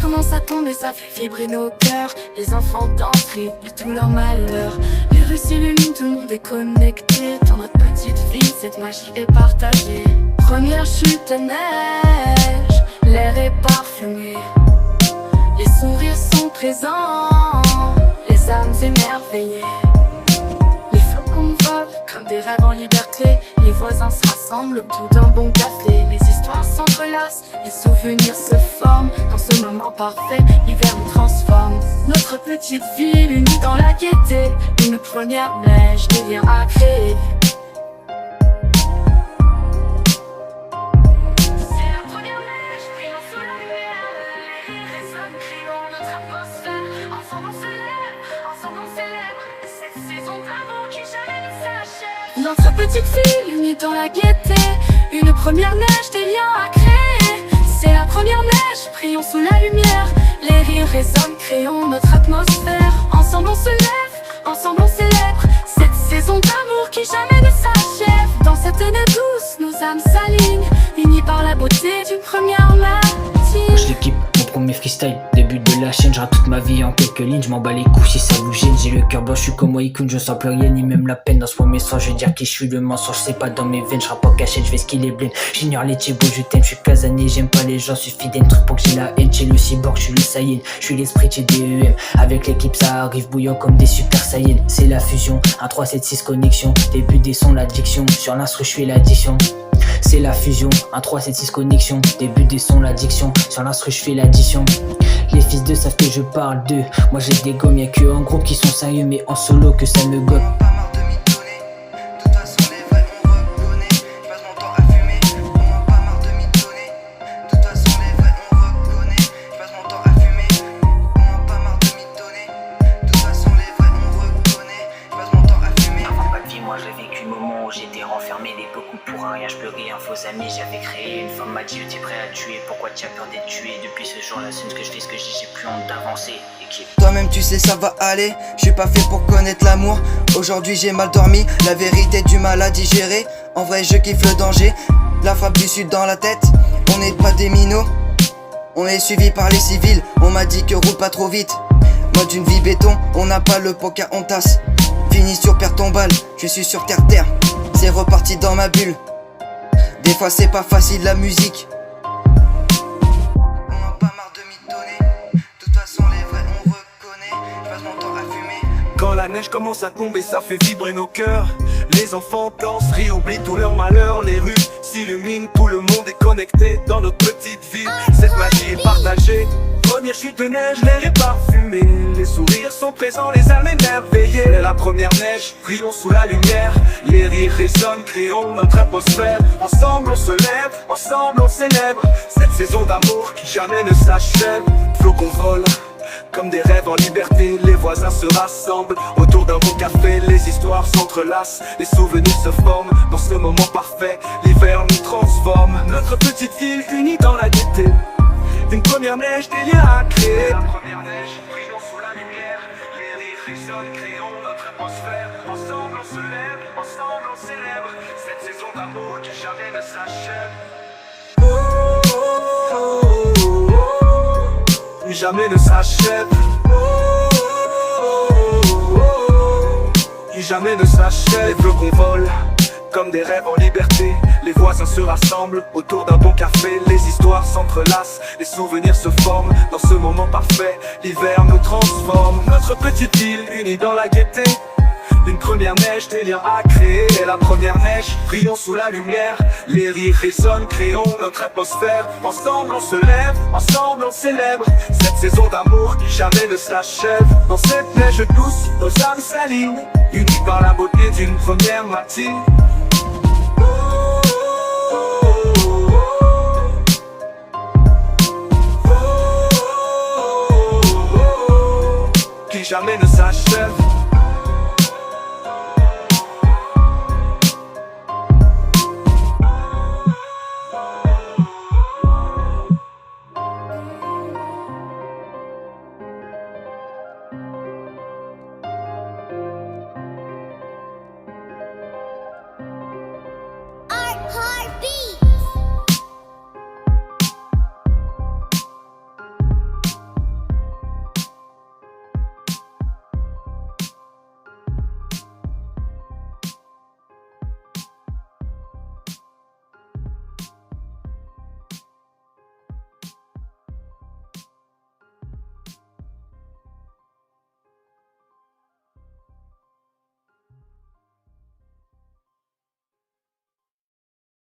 commence à tomber, ça fait vibrer nos cœurs. Les enfants dansent, rient de tout leur malheur. Les rues s'illuminent, tout le monde est connecté. Dans notre petite ville, cette magie est partagée. Première chute de neige, l'air est parfumé. Les sourires sont présents, les âmes émerveillées. Les flocons volent comme des rêves en liberté. Les voisins se rassemblent autour d'un bon café. Les histoires s'entrelacent, les souvenirs se forment. Dans ce moment parfait, l'hiver nous transforme. Notre petite ville unie dans la gaieté. Une première neige, des liens à créer. C'est la première neige, brillant sous la lumière. Les résonnent, criant notre atmosphère. Ensemble on se lève, ensemble on célèbre cette saison d'amour qui jamais ne s'achève. Notre petite ville unie dans la gaieté. Une première neige, des liens à créer. C'est la première neige, prions sous la lumière. Les rires résonnent, créons notre atmosphère. Ensemble on se lève, ensemble on célèbre cette saison d'amour qui jamais ne s'achève. Dans cette année douce, nos âmes s'alignent, unies par la beauté d'une première matinée. Je l'équipe, mon premier freestyle, début de la chaîne, je rate toute ma vie en quelques lignes, je m'en bats les couilles si ça vous gêne, j'ai le cœur blanc, je suis comme Waikun, je sens plus rien ni même la peine. Dans ce premier son, je vais dire qui je suis, le mensonge c'est pas dans mes veines, je rappe en cachette, je vais skiller blend. J'ignore les tchébos, je t'aime, je suis casanier, j'aime pas les gens, suffit d'un truc pour que j'ai la haine. J'ai le cyborg, je suis le Saiyan, je suis l'esprit chez DEM. Avec l'équipe ça arrive bouillant comme des super Saiyans. C'est la fusion, 1, 3, 7, 6 connexion. Début des sons, l'addiction, sur l'instru je fais l'addition. C'est la fusion, 1, 3, 7, 6 connexion. Début des sons, l'addiction, sur l'instru je fais l'addition. Les fils de savent que je parle d'eux. Moi j'ai des gommes, y'a que en groupe qui sont sérieux, mais en solo que ça me gobe. Moi j'ai vécu le moment où j'étais renfermé, des beaucoup pour un rien, je pleurais un faux ami. J'avais créé une femme m'a dit t'es prêt à tuer, pourquoi tu as peur d'être tué? Depuis ce jour-là, c'est ce que je fais, ce que j'ai plus honte d'avancer. Toi-même tu sais ça va aller, je suis pas fait pour connaître l'amour. Aujourd'hui j'ai mal dormi, la vérité du mal à digérer. En vrai je kiffe le danger, la frappe du sud dans la tête. On n'est pas des minots, on est suivi par les civils. On m'a dit que roule pas trop vite, mode une vie béton. On n'a pas le Pocahontas, fini sur père tombale, je suis sur terre, c'est reparti dans ma bulle. Des fois c'est pas facile la musique. On a pas marre de mitonner, de toute façon les vrais on reconnaît. Je passe mon temps à fumer. Quand la neige commence à tomber, ça fait vibrer nos cœurs. Les enfants dansent, rient, oublient tout leur malheur. Les rues s'illuminent, tout le monde est connecté dans notre petite ville. Cette magie est partagée. Première chute de neige, l'air est parfumé. Les sourires sont présents, les âmes émerveillées. C'est la première neige, brillons sous la lumière. Les rires résonnent, créons notre atmosphère. Ensemble on se lève, ensemble on célèbre cette saison d'amour qui jamais ne s'achève. Flocons volent comme des rêves en liberté. Les voisins se rassemblent autour d'un bon café. Les histoires s'entrelacent, les souvenirs se forment. Dans ce moment parfait, l'hiver nous transforme. Notre petite ville unie dans la gaieté. D'une première neige, des liens à créer. La première neige, brillons sous la lumière. Les rires résonnent, créons notre atmosphère. Ensemble on se lève, ensemble on célèbre cette saison d'amour qui jamais ne s'achève. Qui jamais ne s'achève. Qui jamais ne s'achève. Les flocons volent comme des rêves en liberté. Les voisins se rassemblent autour d'un bon café. Les histoires s'entrelacent, les souvenirs se forment. Dans ce moment parfait, l'hiver nous transforme. Notre petite ville unie dans la gaieté. D'une première neige, des liens à créer. Et la première neige, brillons sous la lumière. Les rires résonnent, créons notre atmosphère. Ensemble on se lève, ensemble on célèbre cette saison d'amour qui jamais ne s'achève. Dans cette neige douce, nos âmes s'alignent, unies par la beauté d'une première matinée. Qui jamais ne s'achève.